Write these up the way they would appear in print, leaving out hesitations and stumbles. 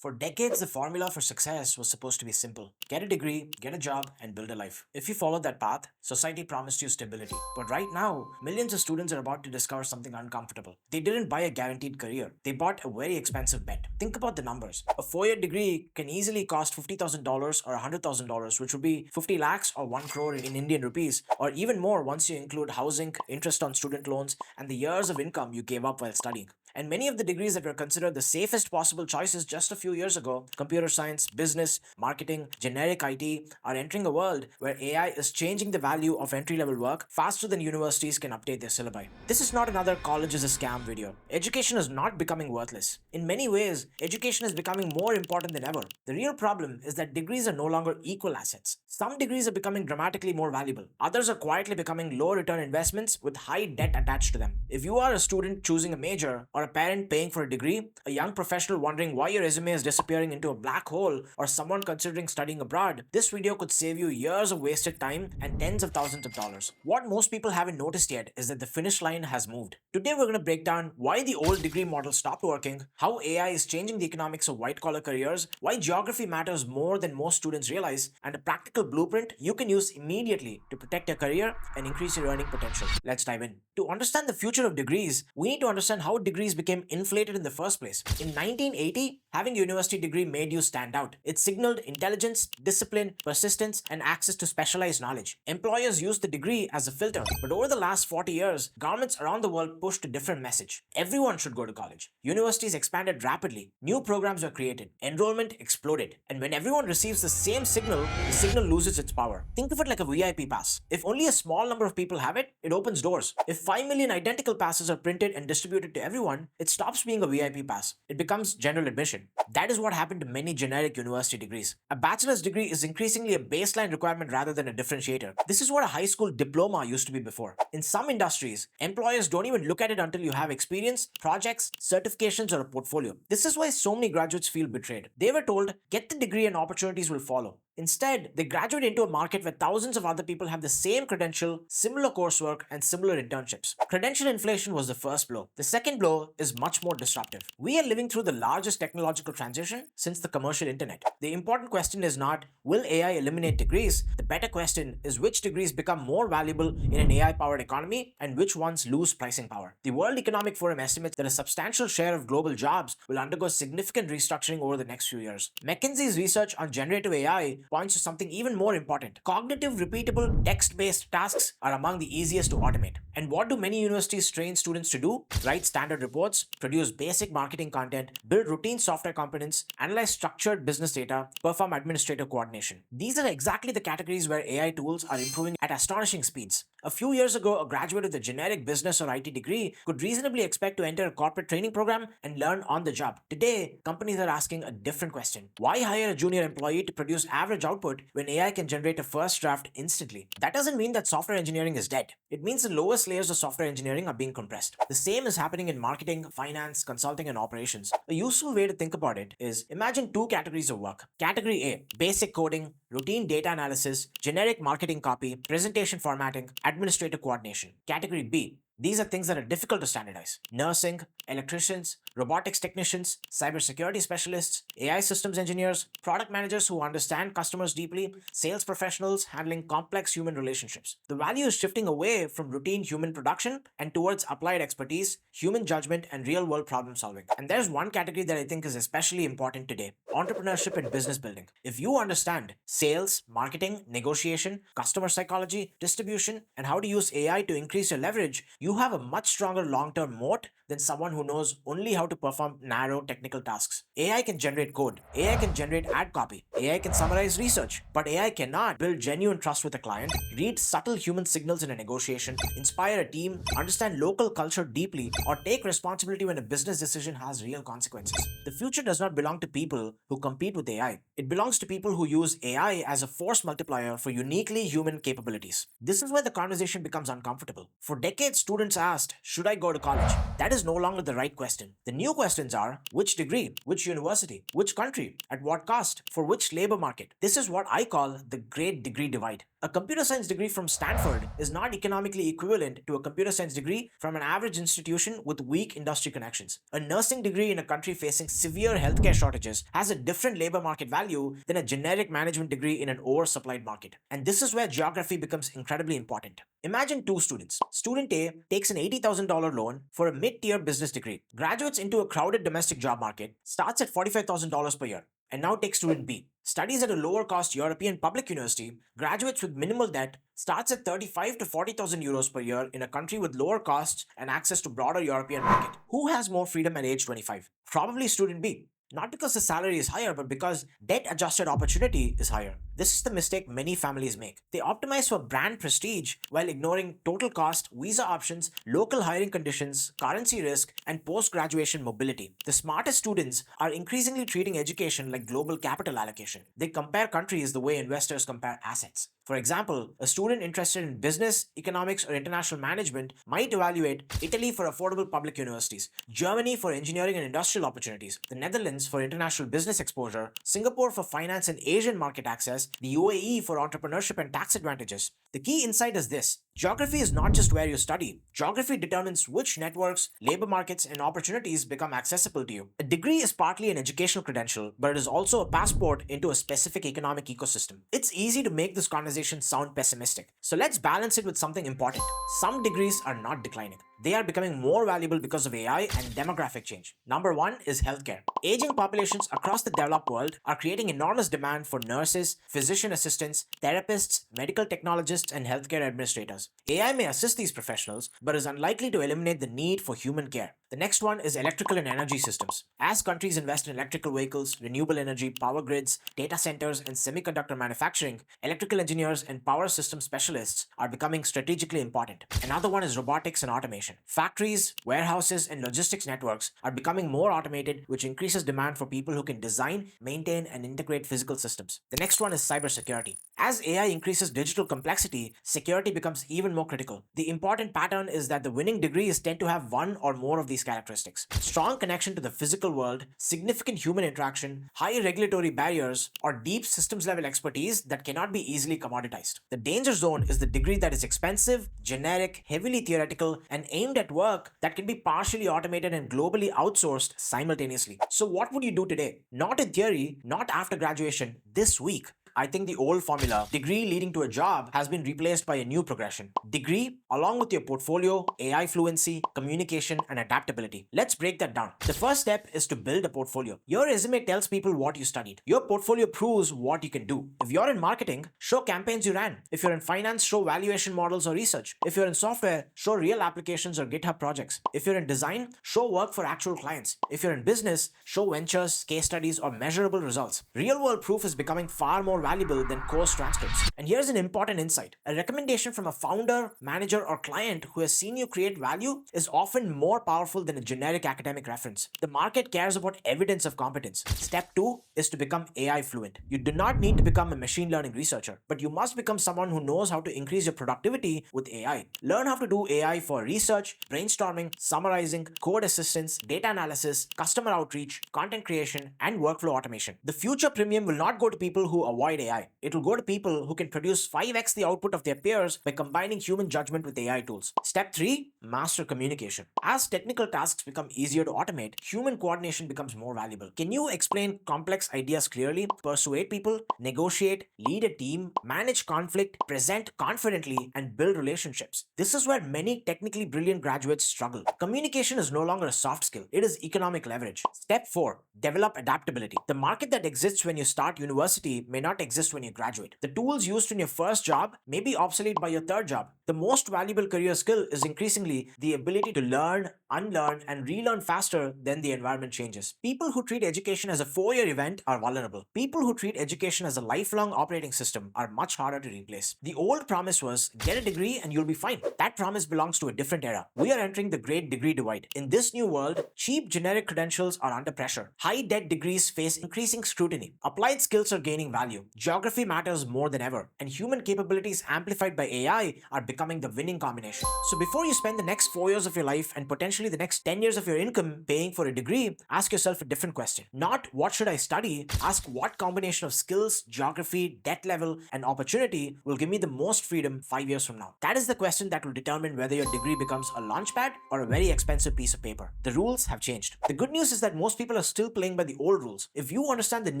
For decades, the formula for success was supposed to be simple: get a degree, get a job, and build a life. If you followed that path, society promised you stability. But right now, millions of students are about to discover something uncomfortable. They didn't buy a guaranteed career, they bought a very expensive bet. Think about the numbers. A 4-year degree can easily cost $50,000 or $100,000, which would be 50 lakhs or 1 crore in Indian rupees, or even more once you include housing, interest on student loans, and the years of income you gave up while studying. And many of the degrees that were considered the safest possible choices just a few years ago, computer science, business, marketing, generic IT, are entering a world where AI is changing the value of entry level work faster than universities can update their syllabi. This is not another college is a scam video. Education is not becoming worthless. In many ways, education is becoming more important than ever. The real problem is that degrees are no longer equal assets. Some degrees are becoming dramatically more valuable. Others are quietly becoming low return investments with high debt attached to them. If you are a student choosing a major, or a parent paying for a degree, a young professional wondering why your resume is disappearing into a black hole, or someone considering studying abroad, this video could save you years of wasted time and tens of thousands of dollars. What most people haven't noticed yet is that the finish line has moved. Today we're going to break down why the old degree model stopped working, how AI is changing the economics of white collar careers, why geography matters more than most students realize, and a practical blueprint you can use immediately to protect your career and increase your earning potential. Let's dive in. To understand the future of degrees, we need to understand how degrees became inflated in the first place. In 1980, having a university degree made you stand out. It signaled intelligence, discipline, persistence, and access to specialized knowledge. Employers used the degree as a filter, but over the last 40 years, governments around the world pushed a different message. Everyone should go to college. Universities expanded rapidly, new programs were created, enrollment exploded, and when everyone receives the same signal, the signal loses its power. Think of it like a VIP pass. If only a small number of people have it, it opens doors. If 5 million identical passes are printed and distributed to everyone, it stops being a VIP pass. It becomes general admission. That is what happened to many generic university degrees. A bachelor's degree is increasingly a baseline requirement rather than a differentiator. This is what a high school diploma used to be before. In some industries, employers don't even look at it until you have experience, projects, certifications, or a portfolio. This is why so many graduates feel betrayed. They were told, get the degree and opportunities will follow. Instead, they graduate into a market where thousands of other people have the same credential, similar coursework, and similar internships. Credential inflation was the first blow. The second blow is much more disruptive. We are living through the largest technological transition since the commercial internet. The important question is not, will AI eliminate degrees? The better question is, which degrees become more valuable in an AI-powered economy and which ones lose pricing power? The World Economic Forum estimates that a substantial share of global jobs will undergo significant restructuring over the next few years. McKinsey's research on generative AI points to something even more important. Cognitive, repeatable, text-based tasks are among the easiest to automate. And what do many universities train students to do? Write standard reports, produce basic marketing content, build routine software components, analyze structured business data, perform administrative coordination. These are exactly the categories where AI tools are improving at astonishing speeds. A few years ago, a graduate with a generic business or IT degree could reasonably expect to enter a corporate training program and learn on the job. Today, companies are asking a different question. Why hire a junior employee to produce average output when AI can generate a first draft instantly? That doesn't mean that software engineering is dead. It means the lowest layers of software engineering are being compressed. The same is happening in marketing, finance, consulting, and operations. A useful way to think about it is, imagine two categories of work. Category A, basic coding, routine data analysis, generic marketing copy, presentation formatting, administrative coordination. Category B, these are things that are difficult to standardize. Nursing, electricians, robotics technicians, cybersecurity specialists, AI systems engineers, product managers who understand customers deeply, sales professionals handling complex human relationships. The value is shifting away from routine human production and towards applied expertise, human judgment, and real-world problem solving. And there's one category that I think is especially important today: entrepreneurship and business building. If you understand sales, marketing, negotiation, customer psychology, distribution, and how to use AI to increase your leverage, you have a much stronger long-term moat than someone who knows only how to perform narrow technical tasks. AI can generate code, AI can generate ad copy, AI can summarize research, but AI cannot build genuine trust with a client, read subtle human signals in a negotiation, inspire a team, understand local culture deeply, or take responsibility when a business decision has real consequences. The future does not belong to people who compete with AI. It belongs to people who use AI as a force multiplier for uniquely human capabilities. This is where the conversation becomes uncomfortable. For decades, students asked, should I go to college? That is is no longer the right question. The new questions are which degree, which university, which country, at what cost, for which labor market. This is what I call the great degree divide. A computer science degree from Stanford is not economically equivalent to a computer science degree from an average institution with weak industry connections. A nursing degree in a country facing severe healthcare shortages has a different labor market value than a generic management degree in an oversupplied market. And this is where geography becomes incredibly important. Imagine two students. Student A takes an $80,000 loan for a mid-tier business degree, graduates into a crowded domestic job market, starts at $45,000 per year, and now takes student B. Studies at a lower cost European public university, graduates with minimal debt, starts at 35 to 40,000 euros per year in a country with lower costs and access to broader European market. Who has more freedom at age 25? Probably student B. Not because the salary is higher, but because debt adjusted opportunity is higher. This is the mistake many families make. They optimize for brand prestige while ignoring total cost, visa options, local hiring conditions, currency risk, and post graduation mobility. The smartest students are increasingly treating education like global capital allocation. They compare countries the way investors compare assets. For example, a student interested in business, economics, or international management might evaluate Italy for affordable public universities, Germany for engineering and industrial opportunities, the Netherlands for international business exposure, Singapore for finance and Asian market access, the UAE for entrepreneurship and tax advantages. The key insight is this: geography is not just where you study. Geography determines which networks, labor markets, and opportunities become accessible to you. A degree is partly an educational credential, but it is also a passport into a specific economic ecosystem. It's easy to make this conversation sound pessimistic, so let's balance it with something important. Some degrees are not declining. They are becoming more valuable because of AI and demographic change. Number one is healthcare. Aging populations across the developed world are creating enormous demand for nurses, physician assistants, therapists, medical technologists, and healthcare administrators. AI may assist these professionals, but is unlikely to eliminate the need for human care. The next one is electrical and energy systems. As countries invest in electrical vehicles, renewable energy, power grids, data centers, and semiconductor manufacturing, electrical engineers and power system specialists are becoming strategically important. Another one is robotics and automation. Factories, warehouses, and logistics networks are becoming more automated, which increases demand for people who can design, maintain, and integrate physical systems. The next one is cybersecurity. As AI increases digital complexity, security becomes even more critical. The important pattern is that the winning degrees tend to have one or more of these characteristics: strong connection to the physical world, significant human interaction, high regulatory barriers, or deep systems level expertise that cannot be easily commoditized. The danger zone is the degree that is expensive, generic, heavily theoretical, and aimed at work that can be partially automated and globally outsourced simultaneously. So what would you do today? Not in theory, not after graduation, this week. I think the old formula, degree leading to a job, has been replaced by a new progression. Degree, along with your portfolio, AI fluency, communication, and adaptability. Let's break that down. The first step is to build a portfolio. Your resume tells people what you studied. Your portfolio proves what you can do. If you're in marketing, show campaigns you ran. If you're in finance, show valuation models or research. If you're in software, show real applications or GitHub projects. If you're in design, show work for actual clients. If you're in business, show ventures, case studies, or measurable results. Real world proof is becoming far more valuable than course transcripts. And here's an important insight: a recommendation from a founder, manager, or client who has seen you create value is often more powerful than a generic academic reference. The market cares about evidence of competence. Step 2 is to become AI fluent. You do not need to become a machine learning researcher, but you must become someone who knows how to increase your productivity with AI. Learn how to do AI for research, brainstorming, summarizing, code assistance, data analysis, customer outreach, content creation, and workflow automation. The future premium will not go to people who avoid AI. It will go to people who can produce 5x the output of their peers by combining human judgment with AI tools. Step 3, master communication. As technical tasks become easier to automate, human coordination becomes more valuable. Can you explain complex ideas clearly, persuade people, negotiate, lead a team, manage conflict, present confidently, and build relationships? This is where many technically brilliant graduates struggle. Communication is no longer a soft skill, it is economic leverage. Step 4, develop adaptability. The market that exists when you start university may not exist when you graduate. The tools used in your first job may be obsolete by your third job. The most valuable career skill is increasingly the ability to learn, unlearn, and relearn faster than the environment changes. People who treat education as a 4-year event are vulnerable. People who treat education as a lifelong operating system are much harder to replace. The old promise was get a degree and you'll be fine. That promise belongs to a different era. We are entering the great degree divide. In this new world, cheap generic credentials are under pressure. High debt degrees face increasing scrutiny. Applied skills are gaining value. Geography matters more than ever, and human capabilities amplified by AI are becoming becoming the winning combination. So before you spend the next 4 years of your life and potentially the next 10 years of your income paying for a degree, ask yourself a different question. Not what should I study, ask what combination of skills, geography, debt level, and opportunity will give me the most freedom 5 years from now. That is the question that will determine whether your degree becomes a launchpad or a very expensive piece of paper. The rules have changed. The good news is that most people are still playing by the old rules. If you understand the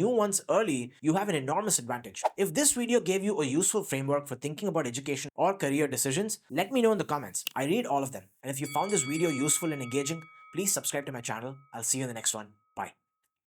new ones early, you have an enormous advantage. If this video gave you a useful framework for thinking about education or career decisions, let me know in the comments. I read all of them. And if you found this video useful and engaging, please subscribe to my channel. I'll see you in the next one.